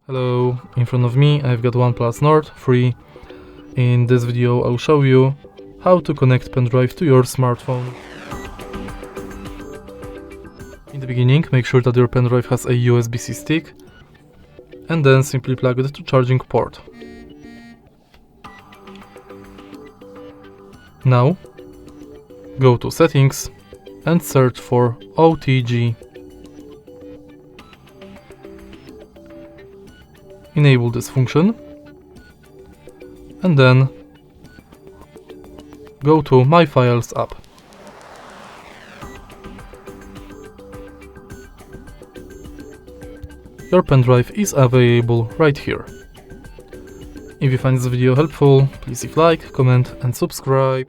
Hello, in front of me I've got OnePlus Nord 3. In this video I'll show you how to connect pendrive to your smartphone. In the beginning, make sure that your pendrive has a USB-C stick and then simply plug it to charging port. Now go to settings and search for OTG. Enable this function and then go to My Files app. Your pendrive is available right here. If you find this video helpful, please leave a like, comment and subscribe.